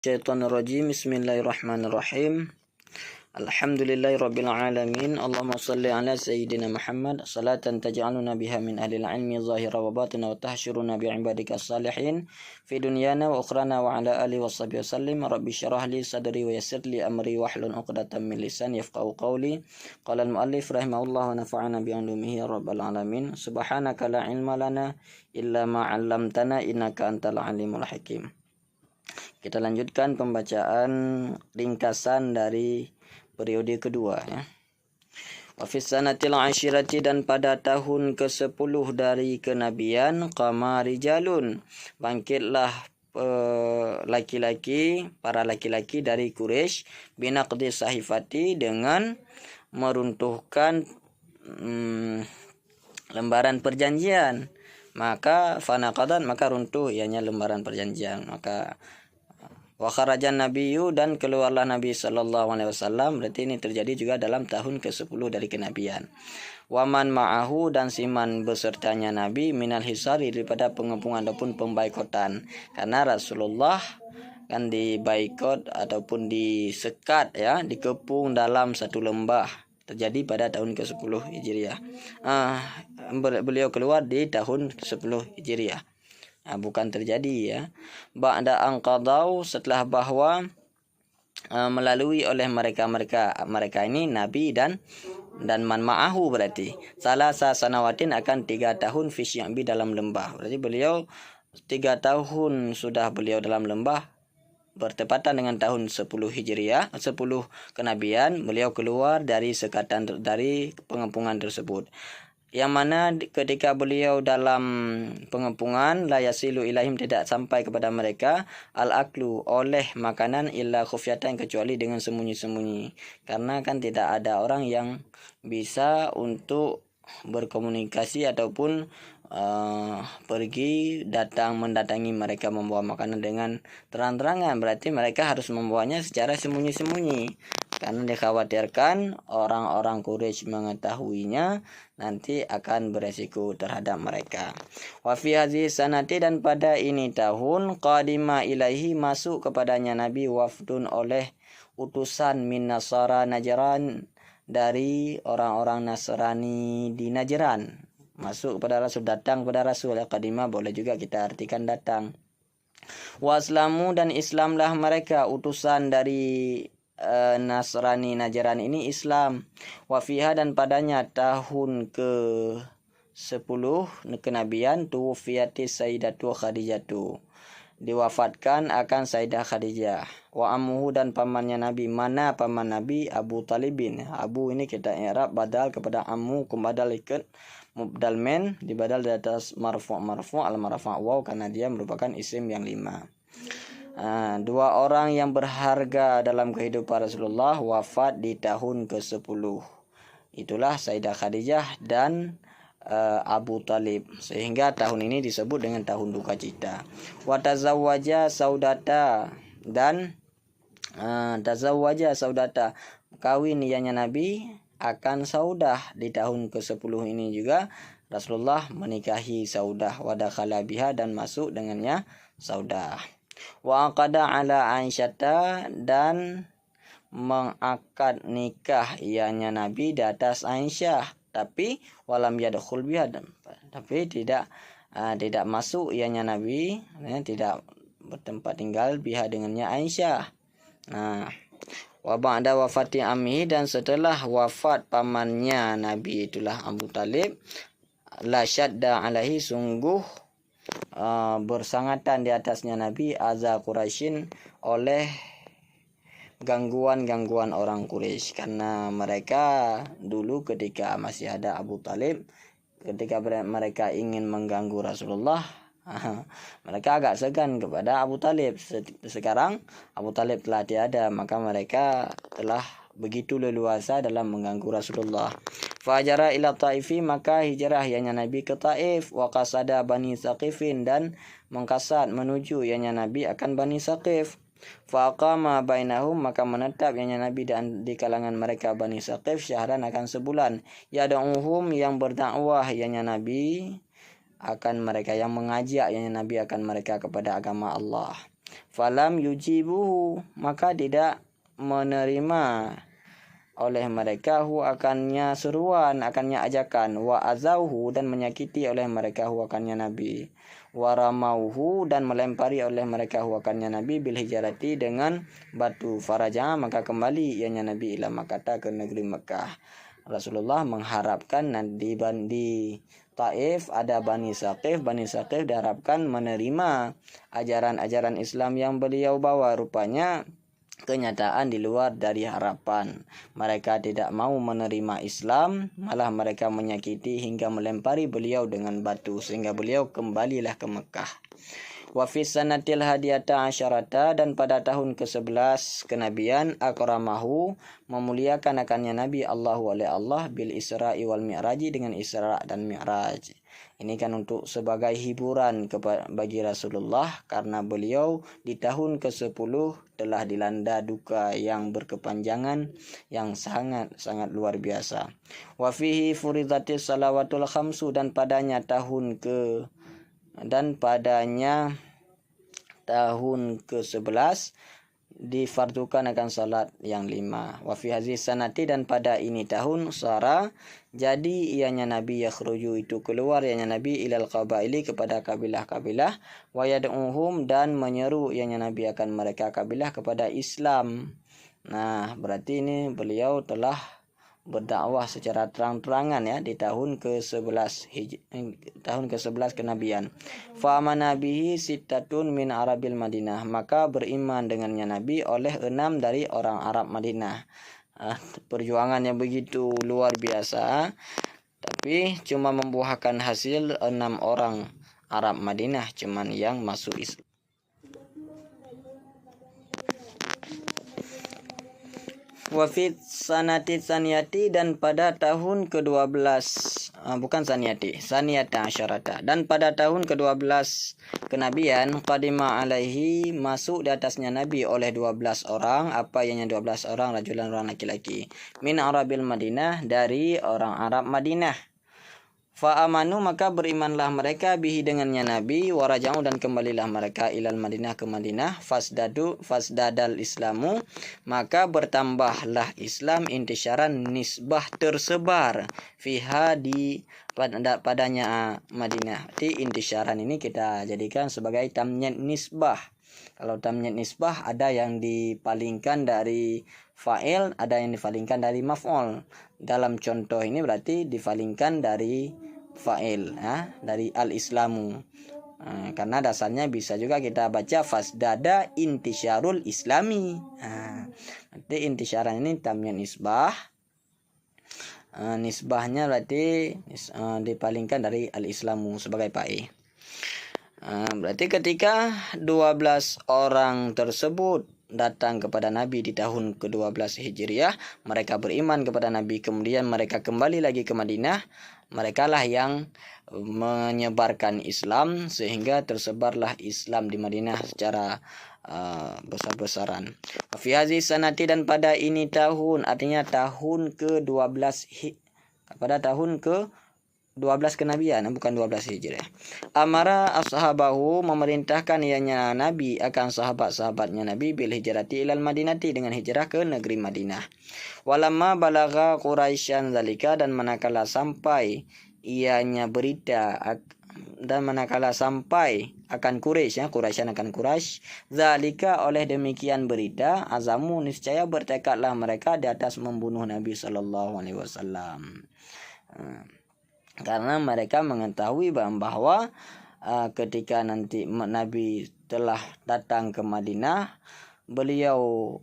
Syaitanirrajim. Bismillahirrahmanirrahim. Alhamdulillahirabbil alamin. Allahumma shalli ala sayyidina Muhammad salatan taj'aluna biha min ahlil ilmi zahira wa batina wa tahsyuruna bi ibadika salihin fi dunyana wa ukhrana wa ala alihi washabihi wasallim. Rabbi syrah li sadri wa yassir li amri wahlul 'uqdatam min lisani yafqahu qawli. Qala al-muallif rahimahullah wa nafa'ana bi 'ulumihi ya rabbal alamin. Subhanaka la ilma lana illa ma 'allamtana innaka antal alimul hakim. Kita lanjutkan pembacaan ringkasan dari periode kedua ya. Wa fis sanatil ashirati, dan pada tahun ke-10 dari kenabian, qama rijalun, bangkitlah para laki-laki dari Quraisy binaqdi sahifati, dengan meruntuhkan lembaran perjanjian. Maka fanaqadan, maka runtuh ianya lembaran perjanjian. Maka wa kharajan nabiyyu, dan keluarlah Nabi sallallahu alaihi wasallam. Berarti ini terjadi juga dalam tahun ke-10 dari kenabian. Wa man ma'ahu, dan siman besertanya Nabi, minal hisari, daripada pengepungan ataupun pembaikotan. Karena Rasulullah kan dibaikot ataupun disekat ya, dikepung dalam satu lembah. Terjadi pada tahun ke-10 Hijriah. Beliau keluar di tahun 10 Hijriah. Bukan terjadi ya. Ba'da anqadau, setelah bahwa melalui oleh mereka ini Nabi dan man ma'ahu, berarti salasa sanawatin, akan 3 tahun fi syi'bi, dalam lembah. Berarti beliau 3 tahun sudah beliau dalam lembah, bertepatan dengan tahun 10 Hijriah, 10 kenabian, beliau keluar dari sekatan, dari pengepungan tersebut. Yang mana ketika beliau dalam pengepungan, la yasilu ilaihim, tidak sampai kepada mereka al-aklu, oleh makanan, illa khufyatan, kecuali dengan sembunyi-sembunyi. Karena kan tidak ada orang yang bisa untuk berkomunikasi ataupun pergi datang mendatangi mereka membawa makanan dengan terang-terangan. Berarti mereka harus membawanya secara sembunyi-sembunyi, karena dikhawatirkan orang-orang Quraisy mengetahuinya, nanti akan beresiko terhadap mereka. Wa fi hadhihi sanati, dan pada ini tahun, qadima ilaihi, masuk kepadanya Nabi wafdun, oleh utusan min Nasara Najran, dari orang-orang Nasrani di Najran. Masuk kepada Rasul, datang kepada Rasul. Qadima boleh juga kita artikan datang. Wa aslamu, dan Islamlah mereka, utusan dari Nasrani Najran ini Islam. Wa fiha, dan padanya tahun ke-10 kenabian, tuwfiyatis sayyidatu Khadijatu, diwafatkan akan Sayyidah Khadijah. Wa ammuhu, dan pamannya Nabi, mana paman Nabi, Abu Talibin. Abu ini kita i'rab badal kepada ammu, kumbadal ikut mubdal men, dibadal di atas marfu' al marfu' waw, karena dia merupakan isim yang 5. 2 orang yang berharga dalam kehidupan Rasulullah wafat di tahun ke-10. Itulah Sayyidah Khadijah dan Abu Talib, sehingga tahun ini disebut dengan tahun duka cita. Wa tazawwaja Saudata, dan tazawwaja Saudata, kawin ianya Nabi akan Saudah. Di tahun ke-10 ini juga Rasulullah menikahi Saudah, wa dakhala biha, dan masuk dengannya Saudah. Wa aqada ala Aisyata, dan mengakad nikah ianya Nabi di atas Aisyah, tapi walam yadkhul biha, tapi tidak masuk ianya Nabi, tidak bertempat tinggal biha dengannya Aisyah. Wa ba'da wafati ammi, dan setelah wafat pamannya Nabi, itulah Abu Talib, la syadda alaihi, sungguh bersangatan di atasnya Nabi, aza Quraisyin, oleh gangguan orang Quraisy. Karena mereka dulu ketika masih ada Abu Talib, ketika mereka ingin mengganggu Rasulullah, mereka agak segan kepada Abu Talib. Sekarang Abu Talib telah tiada, maka mereka telah begitu leluasa dalam mengganggu Rasulullah. Fajara ila Taifi, maka hijrah ianya Nabi ke Taif. Wa qasada Bani Saqifin, dan mengkasat menuju ianya Nabi akan Bani Saqif. Faqama bainahum, maka menetap ianya Nabi dan di kalangan mereka Bani Saqif syahran, akan sebulan. Yad'uhum, yang berdakwah ianya Nabi akan mereka, yang mengajak ianya Nabi akan mereka kepada agama Allah. falam yujibuhu, maka tidak menerima oleh mereka akannya seruan, akannya ajakan, wa azauhu, dan menyakiti oleh mereka akannya Nabi, wa ramauhu, dan melempari oleh mereka akannya Nabi, bil hijarati, dengan batu, faraja, maka kembali ianya Nabi ila Makkah, ke negeri Mekah. Rasulullah mengharapkan di Taif ada Bani Saqif diharapkan menerima ajaran-ajaran Islam yang beliau bawa. Rupanya kenyataan di luar dari harapan. Mereka tidak mau menerima Islam, malah mereka menyakiti hingga melempari beliau dengan batu, sehingga beliau kembalilah ke Mekah. Wa fi sanatil hadiyata asyarata, dan pada tahun ke-11 kenabian, akramahu, memuliakan akannya Nabi Allahu oleh Allah, bil Isra'i wal Mi'raji, dengan Isra dan Mi'raj. Ini kan untuk sebagai hiburan bagi Rasulullah, karena beliau di tahun ke-10 telah dilanda duka yang berkepanjangan, yang sangat luar biasa. Wa fihi furidatis salawatul khamsu, dan padanya tahun ke-11 difardukan akan salat yang 5. Wa fi hadhihi sanati, dan pada ini tahun, sara, jadi ianya Nabi yakhruju, itu keluar ianya Nabi, ilal qabaili, kepada kabilah-kabilah, wa yad'uhum, dan menyeru ianya Nabi akan mereka kabilah kepada Islam. Nah, berarti ini beliau telah berdakwah secara terang-terangan ya di tahun ke-11 kenabian. Fa amanabihi sittatun min arabil Madinah, maka beriman dengannya Nabi oleh 6 dari orang Arab Madinah. Perjuangan yang begitu luar biasa, tapi cuma membuahkan hasil 6 orang Arab Madinah cuman yang masuk Islam. Wa fi sanati saniyati, dan pada tahun ke-12, bukan saniyati, saniyata asyarata, dan pada tahun ke-12 kenabian, qadima alaihi, masuk di atasnya Nabi oleh 12 orang, apa yang 12 orang, rajulan, orang laki-laki, min arabil Madinah, dari orang Arab Madinah. Fa amanu, maka berimanlah mereka bihi, dengannya Nabi, waraja'u, dan kembalilah mereka ilal Madinah, ke Madinah, fasdadal Islamu, maka bertambahlah Islam, intisyaran, nisbah, tersebar, fiha, di padanya Madinah. Jadi intisyaran ini kita jadikan sebagai tamyiz nisbah. Kalau tamyiz nisbah ada yang dipalingkan dari fa'il, ada yang dipalingkan dari maf'ul. Dalam contoh ini berarti dipalingkan dari fa'il, dari al-islamu. Karena dasarnya bisa juga kita baca fasdada intisyarul islami. Berarti intisyaran ini tamyiz nisbah. Nisbahnya berarti dipalingkan dari al-islamu sebagai fa'il. Berarti ketika 12 orang tersebut datang kepada Nabi di tahun ke-12 Hijriah, mereka beriman kepada Nabi, kemudian mereka kembali lagi ke Madinah. Merekalah yang menyebarkan Islam, sehingga tersebarlah Islam di Madinah secara besar-besaran. Fi hadhihi sanati, dan pada ini tahun, artinya tahun ke-12, pada tahun ke-12 kenabian, bukan 12 Hijriah. Amara ashabahu, memerintahkan ianya Nabi akan sahabat-sahabatnya Nabi, bil hijrati ilal Madinati, dengan hijrah ke negeri Madinah. Walamma balagha Quraisyan zalika, dan manakala sampai ianya berita, dan manakala sampai akan Quraisy, Quraisyan akan Quraisy, zalika, oleh demikian berita, azamu, niscaya bertekadlah mereka di atas membunuh Nabi sallallahu alaihi wasallam. Karena mereka mengetahui bahwa ketika nanti Nabi telah datang ke Madinah, beliau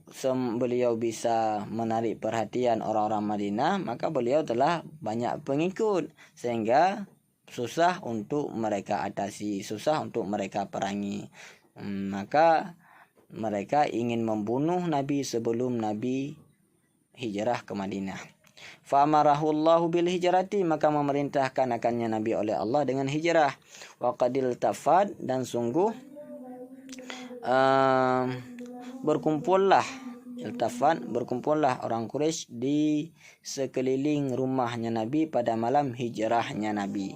bisa menarik perhatian orang-orang Madinah, maka beliau telah banyak pengikut, sehingga susah untuk mereka atasi, susah untuk mereka perangi. Maka mereka ingin membunuh Nabi sebelum Nabi hijrah ke Madinah. Fa'amarahullahu bil hijrati, maka memerintahkan akannya Nabi oleh Allah dengan hijrah. Wa qadil tafad, dan sungguh berkumpullah Iltafat, berkumpullah orang Quraisy di sekeliling rumahnya Nabi pada malam hijrahnya Nabi.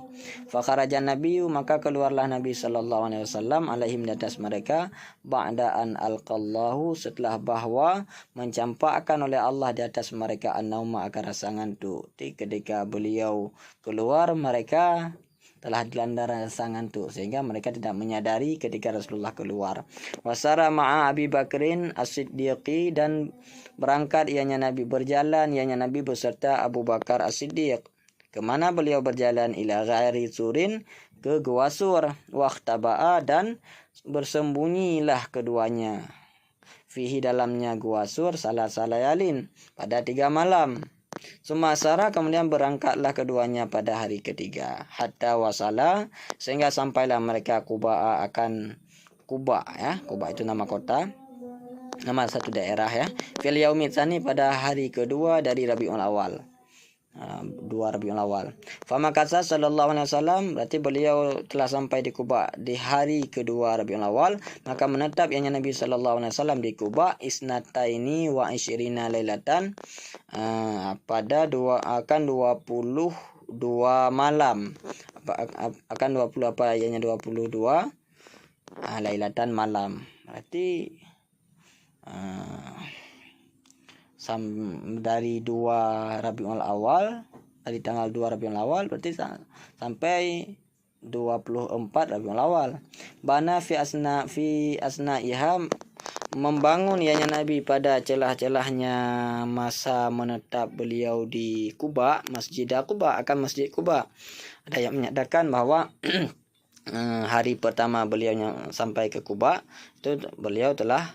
Fakharajan Nabi, maka keluarlah Nabi sallallahu alaihi wasallam alaihim di atas mereka ba'da an alqallahu, setelah bahwa mencampakkan oleh Allah di atas mereka an-nauma akan rasa ngantuk. Ketika beliau keluar, mereka telah dilanda rasa ngantuk sehingga mereka tidak menyadari ketika Rasulullah keluar. Wasara ma'a Abi Bakrin As-Siddiqi, dan berangkat ianya Nabi, berjalan ianya Nabi beserta Abu Bakar As-Siddiq. Kemana beliau berjalan? Ila ghairi Surin, ke Gua Sur. Waqtaba'a, dan bersembunyilah keduanya. Fihi, dalamnya Gua Sur, salah layalin, pada 3 malam. Sumasara, kemudian berangkatlah keduanya pada hari ketiga. Hatta wasala, sehingga sampailah mereka Quba, akan Quba ya. Quba itu nama kota, nama satu daerah ya. Fil yaumit tsani, pada hari kedua dari Rabiul Awal. 2 Rabiul Awal. Famakasa sallallahu alaihi wasallam, berarti beliau telah sampai di Quba di hari kedua Rabiul Awal, maka menetap ianya Nabi sallallahu alaihi wasallam di Quba isnataini wa isyrina lailatan, pada 22 malam, akan 20 apa ianya 22 lailatan malam, berarti dari 2 Rabiul Awal, dari tanggal 2 Rabiul Awal berarti sampai 24 Rabiul Awal. Bana fi asna'iha, membangun ianya Nabi pada celah-celahnya masa menetap beliau di Quba, Masjid Quba, akan Masjid Quba. Ada yang menyatakan bahwa hari pertama beliau sampai ke Quba itu beliau telah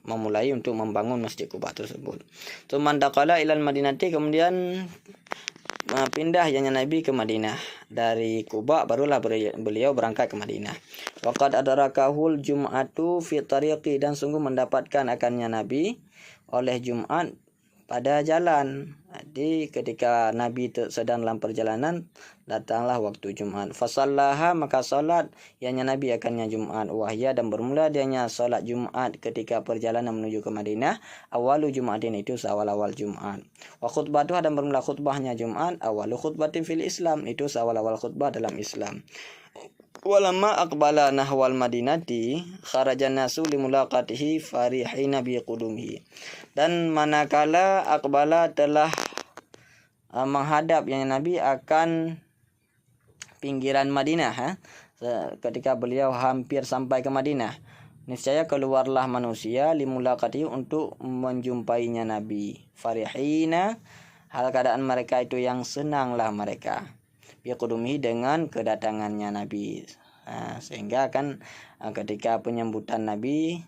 memulai untuk membangun Masjid Quba tersebut. Tumandaqala ilal Madinati, kemudian pindah ianya Nabi ke Madinah. Dari Quba barulah beliau berangkat ke Madinah. Waqad adrakahul jum'atu fi tariqi, dan sungguh mendapatkan akannya Nabi oleh Jumat pada jalan. Jadi ketika Nabi sedang dalam perjalanan, datanglah waktu Jumat. Fasallaha, maka salat ianya Nabi akannya Jumat. Wahya, dan bermula dianya salat Jumat ketika perjalanan menuju ke Madinah. Awalu Jumatin, itu seawal-awal Jumat. Wa khutbatuha, dan bermula khutbahnya Jumat. Awalu khutbatin fil Islam, itu seawal-awal khutbah dalam Islam. Walamma aqbala nahwal Madinati kharajan nasu limulaqatihi farihina bi qudumihi, dan manakala aqbala telah menghadap yang Nabi akan pinggiran Madinah, ketika beliau hampir sampai ke Madinah, niscaya keluarlah manusia limulaqatihi, untuk menjumpainya Nabi. Farihina, hal keadaan mereka itu yang senanglah mereka, biqudumihi, dengan kedatangannya Nabi. Sehingga kan ketika penyambutan Nabi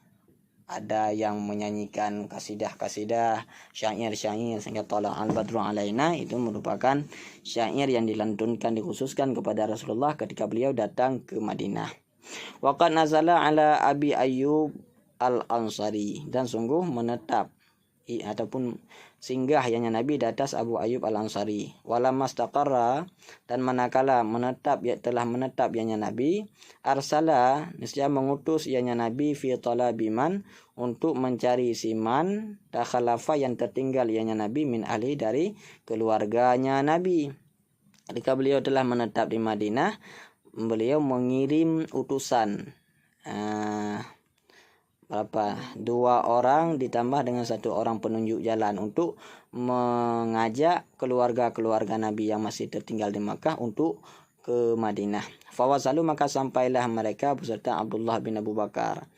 ada yang menyanyikan kasidah-kasidah, syair-syair, sehingga tala al-badru alaina, itu merupakan syair yang dilantunkan, dikhususkan kepada Rasulullah ketika beliau datang ke Madinah. Waqad nazala ala Abi Ayyub al-Ansari, dan sungguh menetap ataupun singgah ianya Nabi di atas Abu Ayyub al-Ansari. Walamastaqarra, dan manakala telah menetap ianya Nabi, arsala, niscaya mengutus ianya Nabi fi talabiman, untuk mencari siman, takhalafa, yang tertinggal ianya Nabi, min ahli, dari keluarganya Nabi. Ketika beliau telah menetap di Madinah, beliau mengirim utusan, 2 orang ditambah dengan 1 orang penunjuk jalan, untuk mengajak keluarga-keluarga Nabi yang masih tertinggal di Makkah untuk ke Madinah. Fawasalu, maka sampailah mereka beserta Abdullah bin Abu Bakar.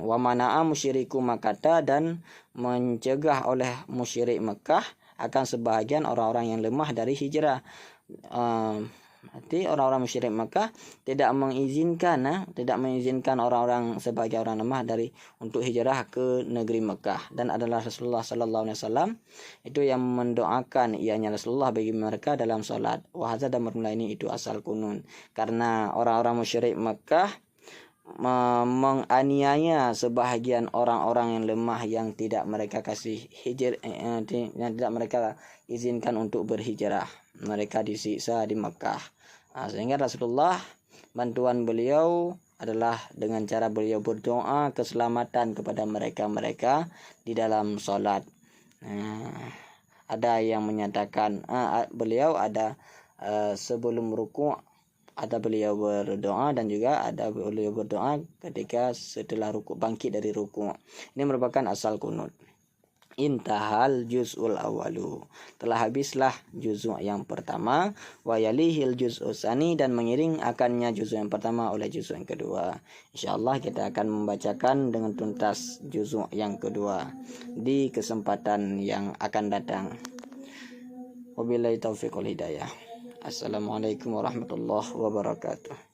Wa mana'a musyriku Makkah, dan mencegah oleh musyrik Mekah akan sebahagian orang-orang yang lemah dari hijrah. Berarti orang-orang musyrik Makkah tidak mengizinkan orang-orang sebagai orang lemah untuk hijrah ke negeri Mekah, dan adalah Rasulullah sallallahu alaihi wasallam itu yang mendoakan ianya Rasulullah bagi mereka dalam salat. Wa hadza, dan bermula ini itu asal kunun, karena orang-orang musyrik Mekah menganiaya sebahagian orang-orang yang lemah yang tidak mereka kasih yang tidak mereka izinkan untuk berhijrah. Mereka disiksa di Mekah. Sehingga Rasulullah, bantuan beliau adalah dengan cara beliau berdoa keselamatan kepada mereka-mereka di dalam sholat. Ada yang menyatakan beliau ada sebelum ruku' ada beliau berdoa, dan juga ada beliau berdoa ketika setelah ruku', bangkit dari ruku'. Ini merupakan asal kunut. Intahal juz'ul awalu, telah habislah juz'u yang pertama, wa yalihil juz'u tsani, dan mengiring akannya juz'u yang pertama oleh juz'u yang kedua. Insyaallah kita akan membacakan dengan tuntas juz'u yang kedua di kesempatan yang akan datang. Wabillahi taufiq wal hidayah. Assalamualaikum warahmatullahi wabarakatuh.